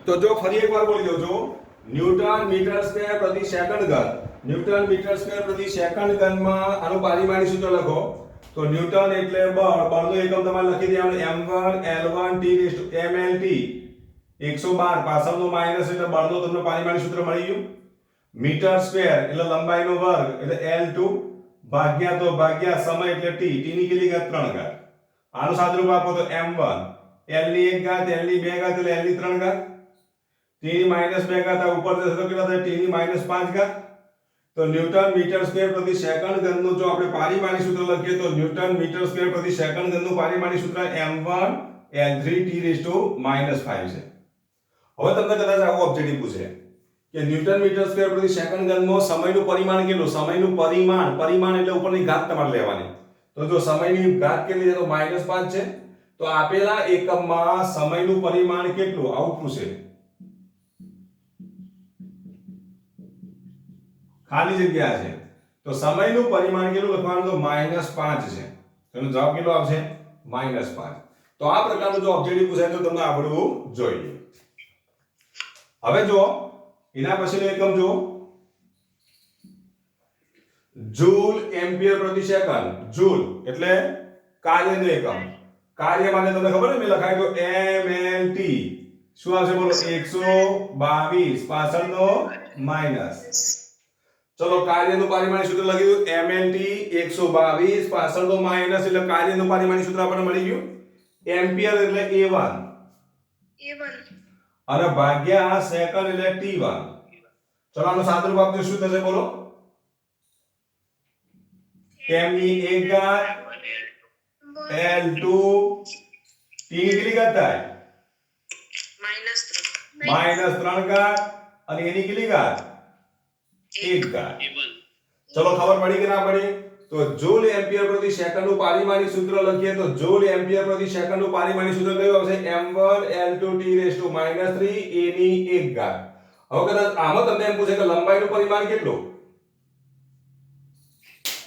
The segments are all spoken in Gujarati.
તો જો ફરી એકવાર બોલી દઉં છું, ન્યૂટન મીટર સ્ક્વેર પ્રતિ સેકન્ડ ઘન. ન્યૂટન મીટર સ્ક્વેર પ્રતિ સેકન્ડ ઘનમાં આનું પારિમાણિક સૂત્ર લખો. તો ન્યૂટન એટલે બળ, બળનો એકમ તમારે લખી દેવાનો m1 l1 t mlt 112 પાછળનો માઈનસ એટલે બળનો તમને પારિમાણિક સૂત્ર મળી ગયું. મીટર સ્ક્વેર એટલે લંબાઈનો વર્ગ એટલે l2 ભાગ્યા તો ભાગ્યા સમય એટલે t, t ની કેટલી ઘાત 3 ઘાત. આનું સાદુરૂપ આપો તો m1 l ની 1 ઘાત l ની 2 ઘાત એટલે l ની 3 ઘાત, t ની -2 ઘાત આ ઉપર જશે તો કેટલા થાય t ની -5 ઘાત. તો ન્યૂટન મીટર સ્ક્વેર પ્રતિ સેકન્ડ ઘનનું જો આપણે પારિમાણિક સૂત્ર લખીએ તો ન્યૂટન મીટર સ્ક્વેર પ્રતિ સેકન્ડ ઘનનું પારિમાણિક સૂત્ર m1 l3 t -5 છે. હવે તમને કદાચ આવું ઓબ્જેક્ટિવ પૂછે કે ન્યૂટન મીટર સ્ક્વેર પ્રતિ સેકન્ડ ઘનમાં સમયનું પરિમાણ કેટલું? સમયનું પરિમાણ એટલે ઉપરની ઘાત તમારે લેવાની. તો જો સમયની ઘાત કેટલી છે તો -5 છે. તો આપેલા એકમમાં સમયનું પરિમાણ કેટલું આવું પૂછે. ખાલી જગ્યા છે તો સમયનું પરિમાણ કેટલું લખવાનું તો -5 છે. તેનો જવાબ કેટલો આવશે? -5. તો આ પ્રકારનું જો ઓબ્જેક્ટિવ પૂછાય તો તમને આવડવું જોઈએ. હવે જો એના પછીનો એકમ જો જૂલ એમ્પિયર પ્રતિ સેકન્ડ. જૂલ એટલે કાર્યનો એકમ. કાર્ય માટે તમને ખબર છે મેં લખાયું તો mlt શું આવશે બોલો? 122 પાછળનો માઈનસ. ચલો કાર્યનું પારિમાણિક સૂત્ર લખી દઉં mlt 122 પાછળનો માઈનસ એટલે કાર્યનું પારિમાણિક સૂત્ર આપણને મળી ગયું. એમ્પિયર એટલે a1 અને ભાગ્યા સેકન્ડ એટલે t1. ચલો આનું સાદુરૂપ આપજો શું થશે બોલો? m ની 1 ઘાત l2 t ની કેટલી ઘાત થાય? -3 ઘાત અને એની કેટલી ઘાત? 1 ઘાત. ચલો ખબર પડી કે ના પડી? તો જૂલ એમ્પિયર પ્રતિ સેકન્ડનું પારિમાણિક સૂત્ર લખીએ તો જૂલ એમ્પિયર પ્રતિ સેકન્ડનું પારિમાણિક સૂત્ર કયું આવશે? m1 l2 t -3 a ની 1 ઘાત. હવે કદાચ આમાં તમને એમ પૂછે કે લંબાઈનું પરિમાણ કેટલું?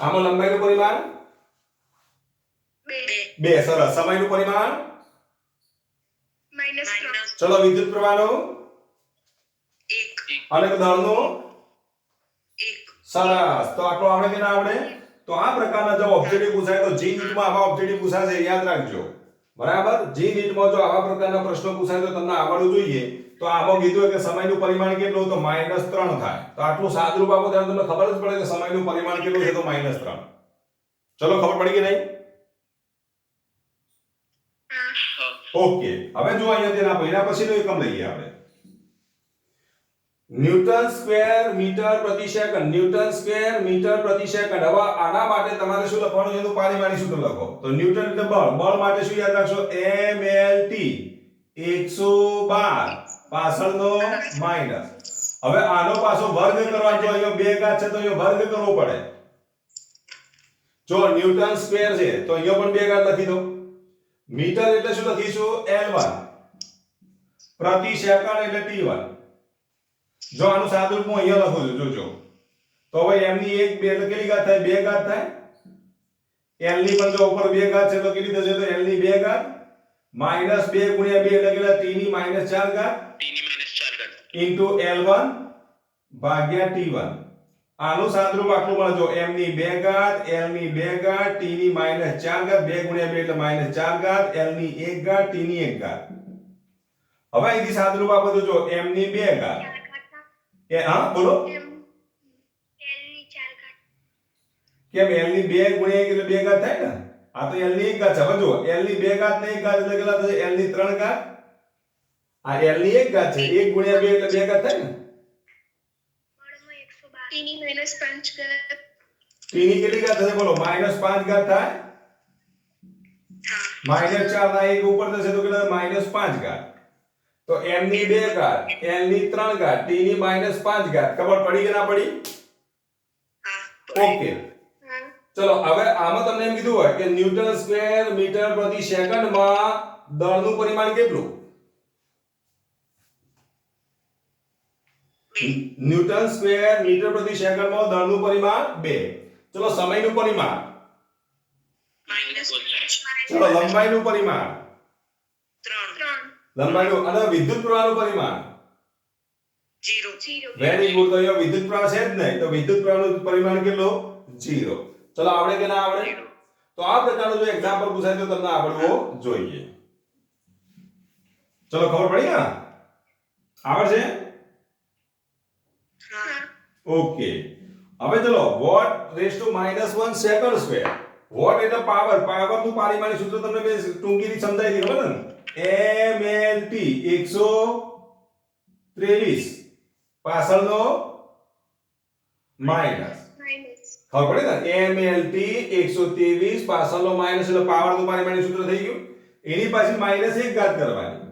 આમાં લંબાઈનું પરિમાણ 2. સરસ. સમયનું પરિમાણ -3. ચલો વિદ્યુત પ્રવાહનું 1 અને દળનું 1. સરસ. તો આટલો આવડે કે ના આવડે? તો આ પ્રકારના જો ઓબ્જેક્ટિવ પૂછાય તો જી નીટમાં આવા ઓબ્જેક્ટિવ પૂછાશે યાદ રાખજો. બરાબર? જી નીટમાં જો આવા પ્રકારના પ્રશ્નો પૂછાય તો તમને આવડવું જોઈએ. તો આમાં કીધું કે સમયનું પરિમાણ કેટલું? તો -3 થાય. તો આટલું સાદુરૂપ આપો ત્યારે તમને ખબર જ પડે કે સમયનું પરિમાણ કેટલું છે તો -3. ચલો ખબર પડી કે નહીં? ઓકે. હવે જો અહીંયા તેના પછીનો એકમ લઈએ આપણે. ન્યૂટન સ્ક્વેર મીટર પ્રતિ સેકન્ડ. ન્યૂટન સ્ક્વેર મીટર પ્રતિ સેકન્ડ. હવે આના માટે તમારે શું લખવાનું છે? તો પારિમાણિક સૂત્ર લખો. તો ન્યૂટન એટલે બળ. બળ માટે શું યાદ રાખશો? mlt 112 પાછળનો માઈનસ. હવે આનો પાછો વર્ગ કરવાનો તો અહીંયા 2 ઘાત છે તો અહીંયા વર્ગ કરવો પડે. જો ન્યૂટન સ્ક્વેર છે તો અહીંયા પણ 2 ઘાત લખી દો. મીટર એટલે શું લખીશું? l1 પ્રતિ સેકન્ડ એટલે t1. જો આનું સાદુરૂપ હું અહીંયા લખું છું જોજો. તો હવે m ની 1 2 એટલે કેટલી ઘાત થાય? 2 ઘાત થાય. l ની પણ જો ઉપર 2 ઘાત છે તો કેટલી થશે? તો l ની 2 ઘાત -2 ગુણ્યા 2 એટલે કેટલા? t ની -4 ઘાત ઇન્ટુ l1 ભાગ્યા t1. આનું સાદુરૂપ આટલું મળે જો m ની 2 ઘાત l ની 2 ઘાત t ની -4 ઘાત 2 ગુણ્યા 2 એટલે -4 ઘાત l ની 1 ઘાત t ની 1 ઘાત. હવે અહીંથી સાદુરૂપ આપો તો જો m ની 2 ઘાત હા બોલો કેમ l ની 2 ગુણ્યા 1 એટલે 2 ઘાત થાય ને? આ તો l ની 1 ઘાત છે. હવે જો l ની 2 ઘાત ને 1 ઘાત એટલે કેટલા થશે? l ની 3 ઘાત. આ l ની 1 ઘાત છે 1 ગુણ્યા 2 એટલે 2 ઘાત થાય ને? t ની -5 ઘાત. t ની કેટલી ઘાત થશે બોલો? -5 ઘાત થાય. -4 ના 1 ઉપર થશે તો કેટલા? -5 ઘાત. તો m ની 2 ઘાત l ની 3 ઘાત t ની -5 ઘાત. ખબર પડી કે ના પડી? ઓકે. ચલો હવે આમાં તમને એમ કીધું હોય કે ન્યૂટન સ્ક્વેર મીટર પ્રતિ સેકન્ડમાં દળનું પરિમાણ કેટલું? ન્યૂટન સ્ક્વેર મીટર પ્રતિ સેકન્ડમાં દળનું પરિમાણ 2. ચલો સમયનું પરિમાણ ચલો લંબાઈનું પરિમાણ 3 લંબાઈનું અને વિદ્યુત પ્રવાહનું પરિમાણ 0 વેરી ગુડ. તો અહીંયા વિદ્યુત પ્રવાહ છે જ નહીં, તો વિદ્યુત પ્રવાહનું પરિમાણ કેટલું? 0. ચલો આવડે કે ના આવડે? તો આ પ્રકારનું જો એક્ઝામ્પલ પૂછાય તો તમને આવડવો જોઈએ. ચલો ખબર પડી ને? આવડશે? हाँ ઓકે. હવે ચલો watt raise to -1 second square. Watt એટલે પાવર. પાવરનું પારિમાણિક સૂત્ર તમને મેં ટૂંકીથી સમજાવી દીધું, ખબર ને? mlt 123 પાછળનો માઈનસ. माइनस ખબર પડી ને? mlt 123 પાછળનો માઈનસ એટલે પાવરનું પારિમાણિક સૂત્ર થઈ ગયું. એની પાછી માઈનસ 1 ઘાત કરવાની.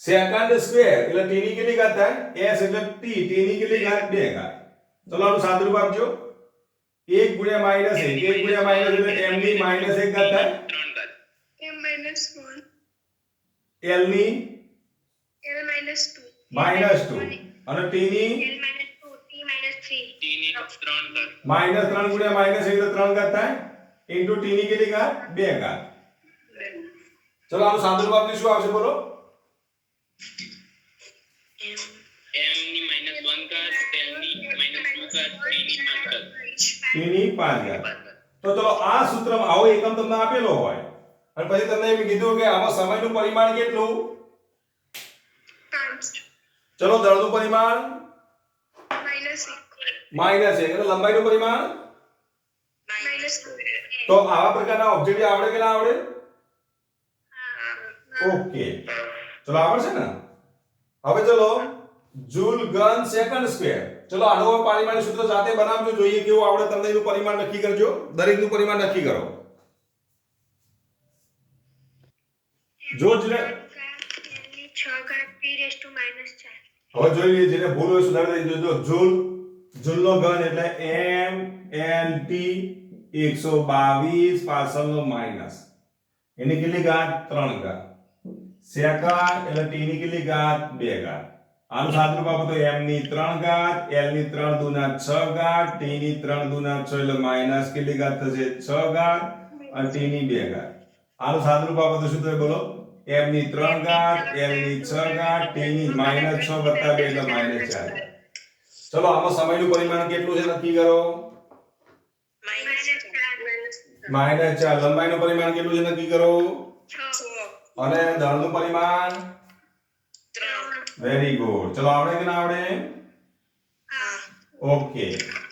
સેકન્ડ સ્ક્વેર એટલે t ની કેટલી ઘાત થાય? s એટલે t ની કેટલી ઘાત? 2 ઘાત. ચલો આનું સાદુરૂપ આપજો. 1 ગુણ્યા માઈનસ 1 1 ગુણ્યા માઈનસ એટલે m ની માઈનસ 1 ઘાત થાય. m minus 1 l ની l minus 2 માઈનસ 2 અને t ની l minus 2 t minus 3 minus 3 ગુણ્યા માઈનસ 1 એટલે 3 ઘાત થાય ઇન્ટુ t ની કેટલી ઘાત? 2 ઘાત. ચલો આનું સાદુરૂપ આપજો. શું આવશે બોલો? m ની -1 ઘાત l ની -2 ઘાત t t ની ની 5 ઘાત 5 ઘાત. તો ચલો આ સૂત્રમાં આવો એકમ તમને આપેલો હોય અને પછી તમને એમ કીધું કે આમાં સમયનું પરિમાણ કેટલું? 5 ચલો દળનું પરિમાણ minus 1 માઈનસ 1 એટલે લંબાઈનું પરિમાણ. minus 2 તો આવા પ્રકારના ઓબ્જેક્ટ આવડે કે ના આવડે? ઓકે. ચલો આવડશે ને? હવે ચલો જૂલ ગન સેકન્ડ સ્ક્વેર. ચલો આનો પારિમાણિક સૂત્ર જાતે બનાવજો, જોઈએ કેવું આવડે તમને. એનું પરિમાણ નક્કી કરજો. દરેકનું પરિમાણ નક્કી કરો. જો જેને 6 ઘાત p raised to minus 4 હવે જોઈ લઈએ, જેને ભૂલ હોય સુધારી દેજો. જૂલ જૂલનો ઘન એટલે m n t 122 પાછળનો માઈનસ એની કેટલી ઘાત? 3 ઘાત. સેકન્ડ એટલે t ની કેટલી ઘાત? 2 ઘાત. આનું સાદુરૂપ આપો તો m ની 3 ઘાત l ની 3 દુના 6 ઘાત t ની 3 દુના 6 એટલે માઈનસ કેટલી ઘાત થશે? 6 ઘાત અને t ની 2 ઘાત. આનું સાદુરૂપ આપો તો શું થાય બોલો? m ની 3 ઘાત l ની 6 ઘાત t ની -6 વત્તા 2 એટલે -4 ઘાત. ચલો આમાં સમયનું પરિમાણ કેટલું છે નક્કી કરો. minus 4 -4. લંબાઈનું પરિમાણ કેટલું છે નક્કી કરો. 6 અને દળનું પરિમાણ 3 વેરી ગુડ. ચલો આવડે કે ના આવડે? હા ઓકે.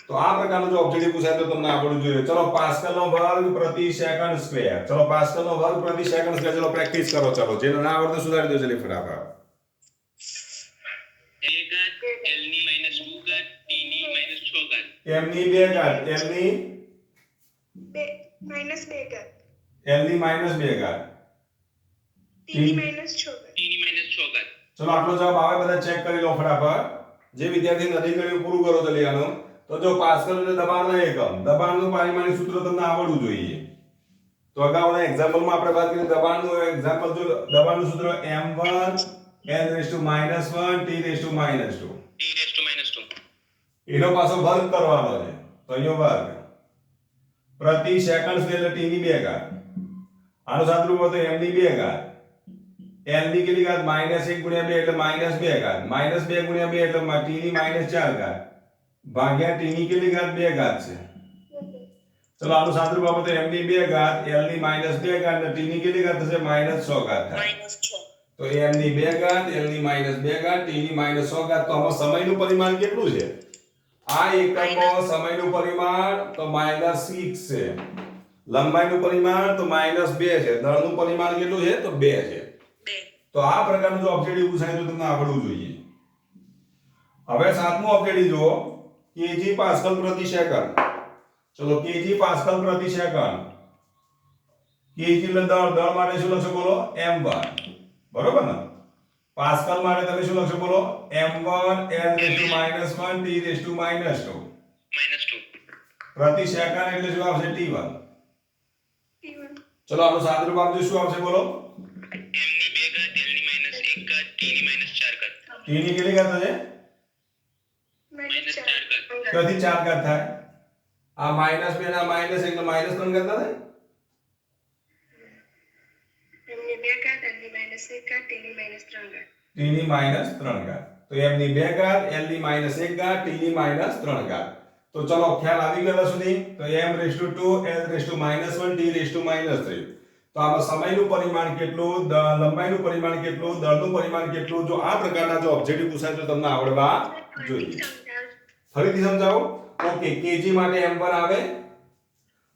તો આ પ્રકારનો જો ઓબ્જેક્ટિવ પૂછાય તો તમને આવડવું જોઈએ. ચલો પાસ્કલનો વર્ગ પ્રતિ સેકન્ડ સ્ક્વેર. ચલો પાસ્કલનો વર્ગ પ્રતિ સેકન્ડ સ્ક્વેર. ચલો પ્રેક્ટિસ કરો. ચલો જેને ના આવડે તો સુધારી દો જલ્દી ફટાફટ. a ઘાત l ની -2 ઘાત t ની -6 ઘાત m ની 2 ઘાત l ની minus 2 ઘાત l ની -2 ઘાત t ની minus 6 ઘાત t ની -6 ઘાત. ચલો આટલો જવાબ આવે બધા ચેક કરી લો ફટાફટ. જે વિદ્યાર્થી નથી કર્યું પૂરું કરો જલ્દી આનું. તો જો પાસ્કલ એટલે દબાણનો એકમ. દબાણનું પારિમાણિક સૂત્ર તમને આવડવું જોઈએ. તો અગાઉના એક્ઝામ્પલમાં આપણે વાત કરી દબાણનું એક્ઝામ્પલ. જો દબાણનું સૂત્ર m1 n raised to -1 t raised to -2 t raised to -2 એનો પાછો વર્ગ કરવાનો છે. તો અહીંયો વર્ગ પ્રતિ સેકન્ડ સ્ક્વેર એટલે t ની 2 ઘાત. આનું સાદુરૂપ હોય તો m ની 2 ઘાત l ની કેટલી ઘાત? -1 ગુણ્યા 2 એટલે -2 ઘાત. -2 ગુણ્યા 2 એટલે t ની -4 ઘાત ભાગ્યા t ની કેટલી ઘાત? 2 ઘાત છે. ચલો આનું સાદુરૂપ આપો તો m ની 2 ઘાત l ની -2 ઘાત અને t ની કેટલી ઘાત થશે? -6 ઘાત થાય. તો m ની 2 ઘાત l ની -2 ઘાત t ની -6 ઘાત. તો આમાં સમયનું પરિમાણ કેટલું છે? આ એકમમાં સમયનું પરિમાણ તો -6 છે. લંબાઈનું પરિમાણ તો -2 છે. દળનું પરિમાણ કેટલું છે? તો 2 છે. તો આ પ્રકારનું જો ઓબ્જેક્ટિવ પૂછાય તો તમને આવડવું જોઈએ. હવે સાતમું ઓબ્જેક્ટિવ જુઓ. kg પાસ્કલ પ્રતિ સેકન્ડ. ચલો kg પાસ્કલ પ્રતિ સેકન્ડ. kg એટલે દળ માટે શું લખશો બોલો? m1. બરોબર ને? પાસ્કલ માટે તમે શું લખશો બોલો? m1 n raised to -1 t raised to -2 -2 પ્રતિ સેકન્ડ એટલે શું આવશે? t1. t1 ચલો આનું સાદુરૂપ આપજો. શું આવશે બોલો? m ની 2 ઘાત l ની -1 ઘાત t ની -4 ઘાત t ની કેટલી ઘાત થશે? minus 4 -4 ઘાત. ક્યાંથી 4 ઘાત થાય? આ -2 ના -1 એટલે -3 ઘાત ના થાય? એમની 2 ઘાત n ની માઈનસ 1 ઘાત t ની માઈનસ 3 ઘાત t ની માઈનસ 3 ઘાત તો m ની 2 ઘાત l ની માઈનસ 1 ઘાત t ની માઈનસ 3 ઘાત તો ચલો ખ્યાલ આવી ગયો સુધી તો m raise to 2 l raise to minus 1 t raise to minus 3 તો આમાં સમયનું પરિમાણ કેટલું લંબાઈનું પરિમાણ કેટલું દળનું પરિમાણ કેટલું જો આ પ્રકારના જો ઓબ્જેક્ટિવ પૂછાય તો તમને આવડવા જોઈએ ફરીથી સમજાવો ઓકે kg માટે m1 આવે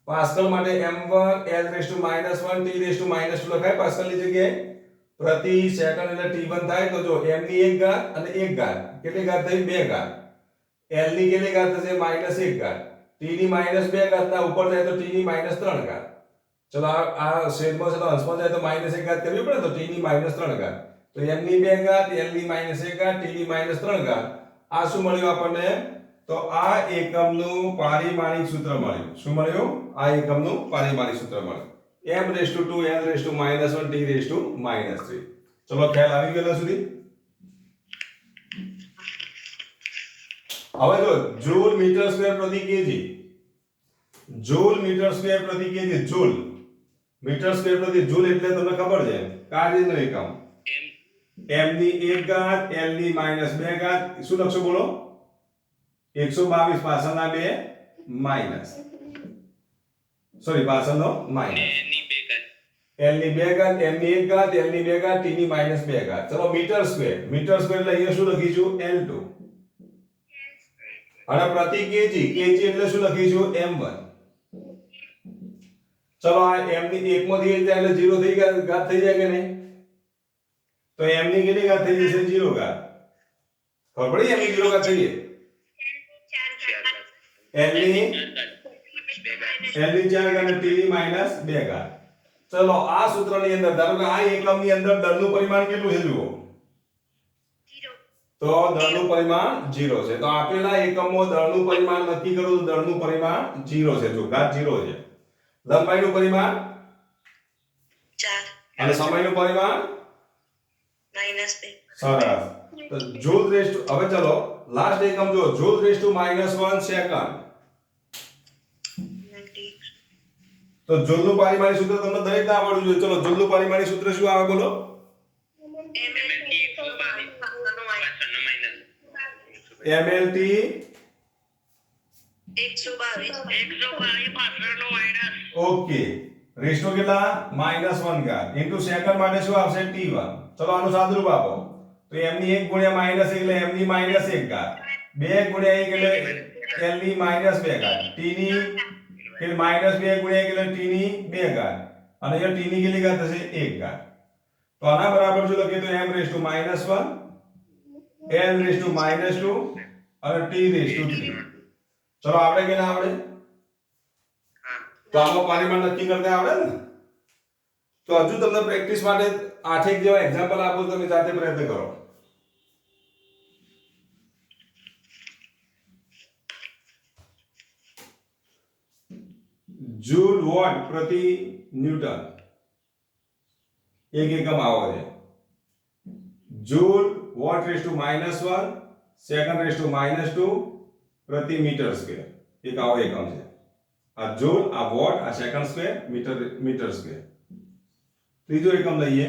પાસ્કલ માટે m1 l raise to minus 1 t raise to minus 2 લખાય પાસ્કલની જગ્યાએ પ્રતિ સેકન્ડ એટલે t1 થાય તો જો m ની 1 ઘાત અને 1 ઘાત કેટલી ઘાત થઈ 2 ઘાત l ની કેટલી ઘાત થશે -1 ઘાત t ની -2 ઘાત ના ઉપર જાય તો t ની -3 ઘાત ચલો આ છેદમાં છે તો અંશમાં જાય તો -1 ઘાત કરવી પડે તો t ની -3 ઘાત તો m ની 2 ઘાત l ની -1 ઘાત t ની -3 ઘાત આ શું મળ્યું આપણને તો આ એકમનું પારિમાણિક સૂત્ર મળ્યું શું મળ્યું આ એકમનું પારિમાણિક સૂત્ર મળ્યું m raise to 2 l raise to -1 t raise to -3 ચલો ખ્યાલ આવી ગયો સુધી હવે જો જૂલ મીટર સ્ક્વેર પ્રતિ કેજી જૂલ મીટર સ્ક્વેર પ્રતિ કેજી જૂલ મીટર સ્ક્વેર પ્રતિ જૂલ એટલે તમને ખબર છે કાર્યનો એકમ m ની 1 ઘાત l ની -2 ઘાત શું લખશો બોલો 122 પાછળના 2 માઈનસ સોરી પાછળનો માઈનસ l ની 2 ઘાત m ની 1 ઘાત l ની 2 ઘાત t ની -2 ઘાત ચલો મીટર સ્ક્વેર એટલે અહીંયા શું લખીશું l2 અને પ્રતિ કેજી એટલે શું લખીશું m1 ચલો આ m ની 1 માંથી 1 જાય એટલે 0 થઈ ગયા ઘાત થઈ જાય કે નહીં તો m ની કેટલી ઘાત થઈ જશે 0 ઘાત ખબર પડી m ની 0 ઘાત થઈ ગઈ l ની 4 ઘાત અને t ની -2 ઘાત ચલો આ સૂત્રની અંદર ધારો કે આ એકમની અંદર દળનું પરિમાણ કેટલું છે જુઓ તો દળનું પરિમાણ 0 છે તો આપેલા એકમમાં દળનું પરિમાણ નક્કી કરો તો દળનું પરિમાણ 0 છે જો ઘાત 0 છે લંબાઈનું પરિમાણ 4 અને સમયનું પરિમાણ -2 સરસ તો જૂલ રેઝ ટુ હવે ચલો લાસ્ટ એકમ જો જૂલ રેઝ ટુ -1 સેકન્ડ તો જૂલનું પારિમાણિક સૂત્ર તમને દરેકને આવડવું જોઈએ ચલો જૂલનું પારિમાણિક સૂત્ર શું આવે બોલો mlt 122 ઓકે રેશિયો કેટલા -1 ઘાત ઇન્ટુ સેકન્ડ માટે શું આવશે t1 ચલો આનું સાદુરૂપ આપો તો m ની 1 ગુણ્યા -1 એટલે m ની -1 ઘાત 2 ગુણ્યા 1 એટલે l ની -2 ઘાત t ની કે -2 ગુણ્યા 1 એટલે t ની 2 ઘાત અને અહીંયા t ની કેટલી ઘાત થશે 1 ઘાત તો આના બરાબર જો લખીએ તો m raise to -1 l raise to -2 અને t રેઝ ટુ 3 ચલો આપણે કે ના આવડે તો આમાં પરિમાણ નક્કી કરતા આવડે ને તો હજુ તમને પ્રેક્ટિસ માટે 8 જેવા એક્ઝામ્પલ આપો તમે જાતે પ્રયત્ન કરો જૂલ વોટ પ્રતિ ન્યૂટન એક એકમ આવો છે joule watt raise to -1 second raise to -2 પ્રતિ મીટર સ્ક્વેર એક આવો એકમ છે આ જૂલ આ વોટ આ સેકન્ડ સ્ક્વેર મીટર સ્ક્વેર ત્રીજો એકમ લઈએ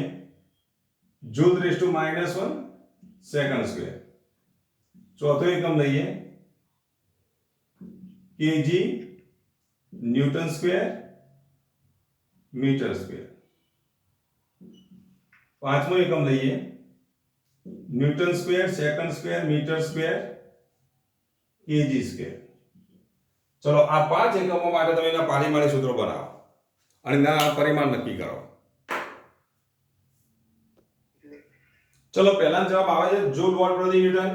joule raise to -1 second square ચોથો એકમ લઈએ KG newton square metre square પાંચમો એકમ લઈએ newton square second square metre square KG square ચલો આ પાંચ એકમો માટે તમે એના પારિમાણિક સૂત્રો બનાવો અને એના પરિમાણ નક્કી કરો ચલો પહેલાનો જવાબ આવે છે જૂલ વોટ પ્રતિ ન્યૂટન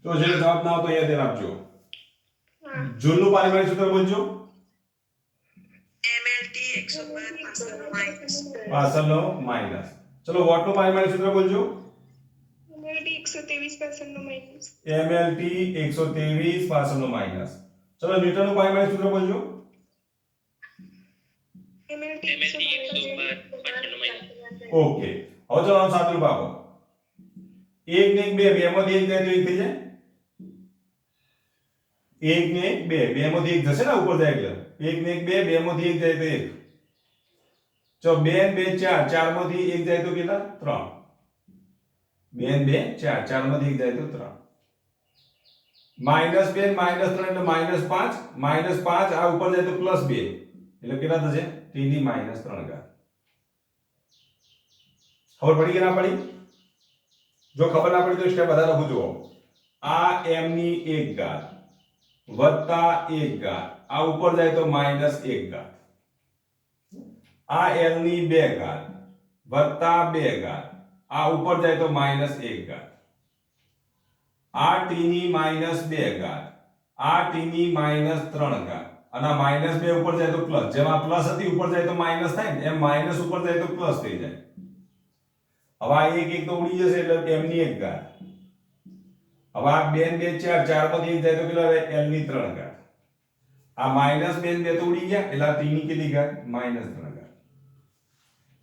તો જેનો જવાબ ના આવતો અહીંયા ધ્યાન આપજો જૂલનું પારિમાણિક સૂત્ર બોલજો mlt 112 પાછળનો માઈનસ ચલો વોટનું પારિમાણિક સૂત્ર બોલજો mlt 123 પાછળનો માઈનસ mlt 123 પાછળનો માઈનસ ચલો ન્યૂટનનું પારિમાણિક સૂત્ર બોલજો mlt 112 પાછળનો માઈનસ ઓકે હવે ચલો આનું સાદુરૂપ આપો 1 ને 2 બે માંથી 1 જાય તો 1 થઈ જાય 1 ને 2 બે માંથી 1 જશે ને ઉપર જાય એટલે 1 ને 2 બે માંથી 1 જાય તો 1 જો 2 ને 2 4, 4 માંથી 1 જાય તો કેટલા? 3. 2 ને 2 4, 4 માંથી 1 જાય તો 3. -2 ને -3 એટલે -5, -5 આ ઉપર જાય તો +2 એટલે કેટલા થશે? t ની -3 ઘાત. ખબર પડી કે ના પડી? જો ખબર ના પડી તો સ્ટેપ વધારે લખું જુઓ. આ m ની 1 ઘાત વત્તા 1 ઘાત, આ ઉપર જાય તો -1 ઘાત. આ l ની 2 ઘાત વત્તા 2 ઘાત, આ ઉપર જાય તો -1 ઘાત. આ t ની -2 ઘાત, આ t ની -3 ઘાત, અને આ -2 ઉપર જાય તો પ્લસ. જેમ આ પ્લસ હતી ઉપર જાય તો માઈનસ થાય ને, એમ માઈનસ ઉપર જાય તો પ્લસ થઈ જાય. હવે આ 1 1 તો ઉડી જશે એટલે m ની 1 ઘાત. હવે આ 2 ને 2 4, 4 માંથી 1 જાય તો કેટલા રહે? l ની 3 ઘાત. આ -2 ને 2 તો ઉડી ગયા એટલે આ t ની કેટલી ઘાત? -3 ઘાત.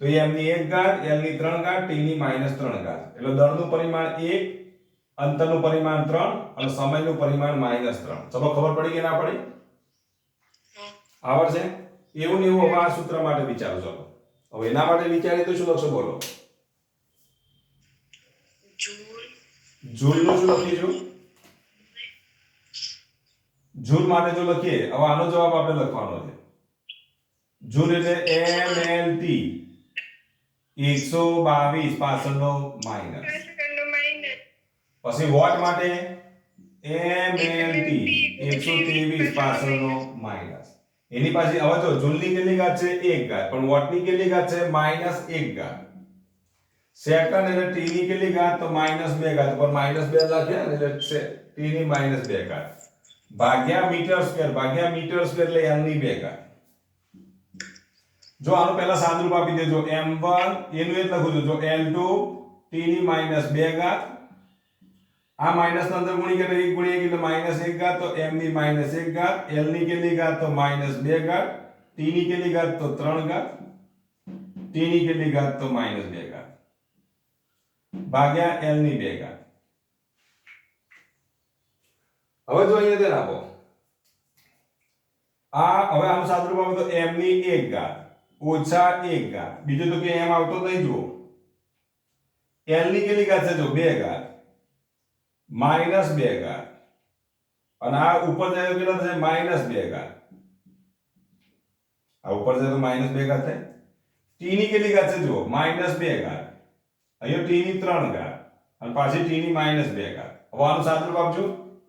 તો એ m ની 1 ઘાત, l ની 3 ઘાત, t ની -3 ઘાત. એટલે દળનું પરિમાણ 1, અંતરનું પરિમાણ 3 અને સમયનું પરિમાણ -3. ચલો ખબર પડી કે ના પડી? આવડશે? એવું ને એવું હવે આ સૂત્ર માટે વિચારો. ચલો હવે એના માટે વિચારીએ તો શું લખશો બોલો? જૂલ નું શું લખીશું? જૂલ માટે જો લખીએ, હવે આનો જવાબ આપણે લખવાનો છે. જૂલ એટલે mlt 122 પાછળનો માઈનસ. પછી વોટ માટે mlt 123 પાછળનો માઈનસ. એની પાછી હવે જો જૂલની કેટલી ઘાત છે? 1 ઘાત. પણ વોટની કેટલી ઘાત છે? -1 ઘાત. સેકન્ડ એટલે t ની કેટલી ઘાત? તો -2 ઘાત. પર -2 લખ્યા ને એટલે t ની -2 ઘાત. ભાગ્યા મીટર સ્ક્વેર, ભાગ્યા મીટર સ્ક્વેર એટલે l ની 2 ઘાત. જો આનું પહેલા સાદુરૂપ આપી દેજો. m1 એનું એ જ લખું છું. જો l2 t ની -2 ઘાત. આ માઈનસ અંદર ગુણી કરે 1 * 1 એટલે -1 ઘાત. તો m ની -1 ઘાત, l ની કેટલી ઘાત? તો -2 ઘાત, t ની કેટલી ઘાત? તો 3 ઘાત, t ની કેટલી ઘાત? તો -2 ઘાત ભાગ્યા l ની 2 ઘાત. હવે જો અહીંયા ધ્યાન આપો. આ હવે આનું સાદુરૂપ આપો તો m ની 1 ઘાત ઓછા 1 ઘાત. બીજું તો કે m આવતો જ નહીં. જુઓ l ની કેટલી ઘાત છે? જો 2 ઘાત -2 ઘાત, અને આ ઉપર જાય તો કેટલા થશે? -2 ઘાત. આ ઉપર જાય તો -2 ઘાત થાય. t ની કેટલી ઘાત છે? જુઓ -2 ઘાત, અહીંયા t ની 3 ઘાત અને પાછી t ની -2 ઘાત. હવે આનું સાદુરૂપ આપજો.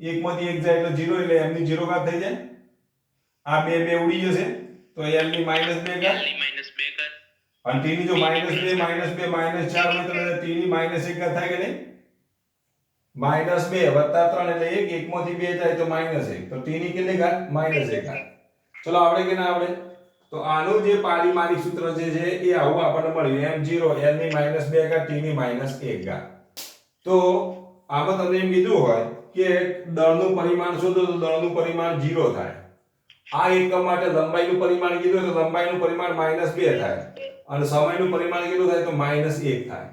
1 માંથી 1 જાય એટલે 0 એટલે m ની 0 ઘાત થઈ જાય. આ 2 2 ઉડી જશે તો l ની -2 ઘાત અને t ની જો -2 -2 -4 હોય તો t ની -1 ઘાત થાય કે નહીં? -2 + 3 એટલે 1, 1 માંથી 2 જાય તો -1 તો t ની કેટલી ઘાત? -1 ઘાત. ચલો આવડે કે ના આવડે? તો આનું જે પારિમાણિક સૂત્ર જે છે એ આવું આપણને મળ્યું. m0 l ની -2 ઘાત, t ની -1 ઘાત. તો આમાં તમને એમ કીધું હોય કે દળનું પરિમાણ શોધો તો દળનું પરિમાણ 0 થાય. આ એકમ માટે લંબાઈનું પરિમાણ કીધું તો લંબાઈનું પરિમાણ -2 થાય અને સમયનું પરિમાણ કેટલું થાય? તો -1 થાય.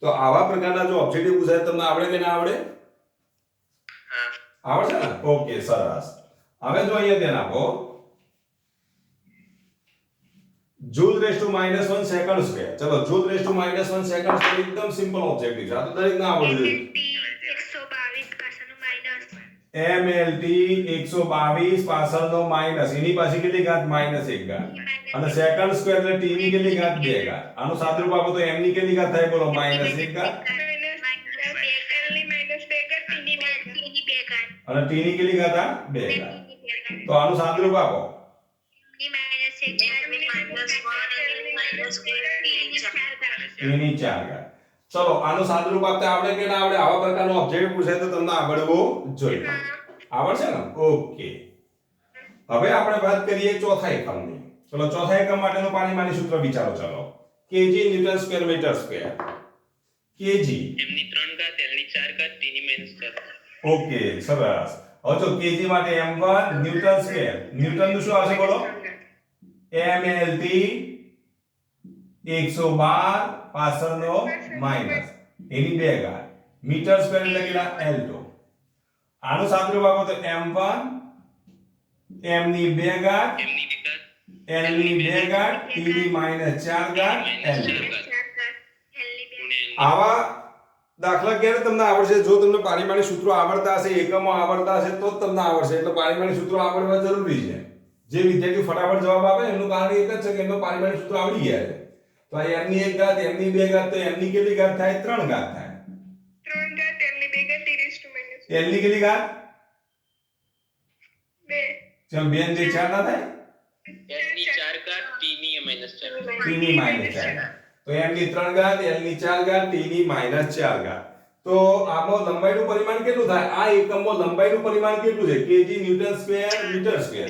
તો આવા પ્રકારના જો ઓબ્જેક્ટિવ પૂછાય તમને આવડે કે ના આવડે? આવડશે ને? ઓકે, સરસ. હવે જો અહીંયા ધ્યાન આપો. Joule raise to -1 second square. ચલો joule raise to -1 second square એકદમ સિમ્પલ ઓબ્જેક્ટિવ છે. આ તો દરેક ના આવડે છે. mlt 122 પાછળનો માઈનસ, એની પાછી કેટલી ઘાત? -1 ઘાત. અને સેકન્ડ સ્ક્વેર એટલે t ની કેટલી ઘાત? 2 ઘાત. આનું સાદુરૂપ આપો તો m ની કેટલી ઘાત થાય? બોલો -1 ઘાત અને t ની કેટલી ઘાત? 2 ઘાત. તો આનું સાદુરૂપ આપો. t ની 4 ઘાત. ચલો આનું સાદુરૂપ આપતા આવડે કે ના આવડે? આવા પ્રકારનો ઓબ્જેક્ટ પૂછાય તો તમને આવડવું જોઈએ. આવડશે ને? ઓકે. હવે આપણે વાત કરીએ ચોથા એકમની. ચલો ચોથા એકમ માટેનું પારિમાણિક સૂત્ર વિચારો. ચલો kg newton square metre square. kg m ની 3 ઘાત, l ની 4 ઘાત, t ની -4. ઓકે, સરસ. હવે જો kg માટે m1 ન્યૂટન સ્ક્વેર. ન્યૂટન નું શું આવશે બોલો? mlt 112 પાછળનો માઈનસ એની 2 ઘાત. મીટર સ્ક્વેર એટલે કેટલા? l2. આનું સાદુરૂપ આપો તો m1 m ની 2 ઘાત m ની 2 ઘાત l ની 2 ઘાત t ની -4 ઘાત l -4 ની. ઘાત એલની બે ગુણ્યા n. આવા દાખલા ક્યારે તમને આવડશે? જો તમને પારિમાણિક સૂત્રો આવડતા હશે, એકમો આવડતા હશે તો જ તમને આવડશે. એટલે પારિમાણિક સૂત્રો આવડવા જરૂરી છે. જે વિદ્યાર્થી ફટાફટ જવાબ આપે એનું કારણ એક જ છે કે એમનો પારિમાણિક સૂત્રો આવડી ગયા છે. તો આ m ની 1 ઘાત, m ની 2 ઘાત, તો m ની કેટલી ઘાત થાય? 3 ઘાત થાય. 3 ઘાત એલની બે ઘાત t રેસ ટુ l ની કેટલી ઘાત? 2 જેમ 2 ને 4 ના થાય? l ની 4 ઘાત t ની -4 ઘાત. t ની -4 ઘાત. તો m ની 3 ઘાત, l ની 4 ઘાત, t ની -4 ઘાત. તો આમાં લંબાઈનું પરિમાણ કેટલું થાય? આ એકમમાં લંબાઈનું પરિમાણ કેટલું છે? kg newton square metre square.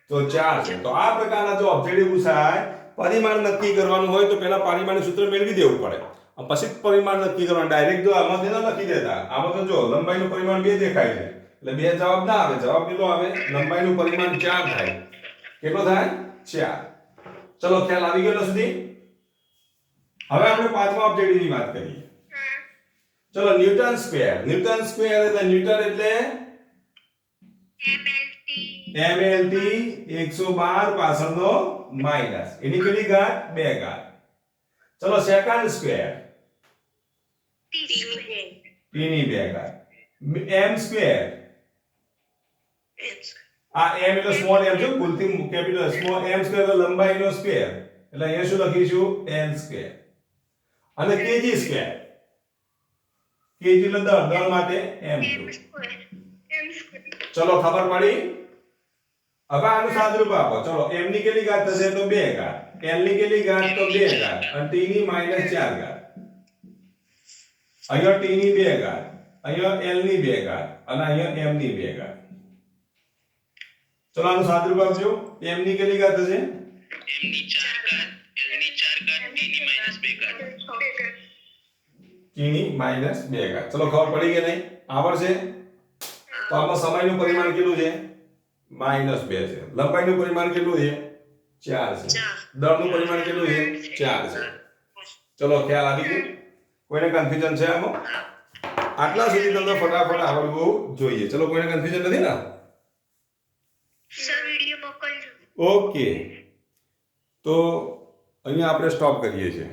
તો 4 છે. તો આ પ્રકારના જો ઓબ્જેક્ટિવ પૂછાય, પરિમાણ નક્કી કરવાનું હોય તો પહેલા પારિમાણિક સૂત્ર મેળવી દેવું પડે. અને પછી પરિમાણ નક્કી કરવાનું. ડાયરેક્ટ જો આમાંથી ન લખી દેતા. આમાં તો જો લંબાઈનું પરિમાણ 2 દેખાય છે. એટલે 2 જવાબ ના આવે. જવાબ કેટલો આવે? લંબાઈનું પરિમાણ 4 થાય. કેટલો થાય? 4. ચલો ખ્યાલ આવી ગયો સુધી? હવે આપણે પાંચમા ઓબ્જેક્ટિવની વાત કરીએ. ચલો ન્યૂટન સ્ક્વેર. ન્યૂટન સ્ક્વેર એટલે ન્યૂટન એટલે mlt 112 પાછળનો માઈનસ. એની કેટલી ઘાત? 2 ઘાત. ચલો second square. t square p ની 2 ઘાત. m square. આ m એટલે સ્મોલ m છે, ભૂલથી કેપિટલ સ્મોલ m સ્ક્વેર એટલે લંબાઈનો સ્ક્વેર. એટલે અહીંયા શું લખીશું? n square. અને kg સ્ક્વેર. kg એટલે દળ માટે m સ્ક્વેર ચલો ખબર પડી? હવે આનું સાદુરૂપ આપો. ચલો m ની કેટલી ઘાત થશે? તો 2 ઘાત. l ની કેટલી ઘાત? તો 2 ઘાત. અને t ની -4 ઘાત. અહીંયા t ની 2 ઘાત, અહીંયા l ની 2 ઘાત અને અહીંયા m ની 2 ઘાત. ચલો આનું સાદુરૂપ આપજો. m ની કેટલી ઘાત થશે? m ની 4 ઘાત, l ની 4 ઘાત, t ની -2 ઘાત. t ની -2 ઘાત. ચલો ખબર પડી કે નહીં? આવડશે? તો આમાં સમયનું પરિમાણ કેટલું છે? -2 છે. લંબાઈનું પરિમાણ કેટલું છે? 4 છે. દળનું પરિમાણ કેટલું છે? 4 છે. ચલો ખ્યાલ આવી ગયો? કોઈને કન્ફ્યુઝન છે આમાં? આટલા સુધી તમને ફટાફટ આવડવું જોઈએ. ચલો કોઈને કન્ફ્યુઝન નથી ને? સર વિડિયો મોકલજો. ઓકે. તો અહીંયા આપણે સ્ટોપ કરીએ છીએ.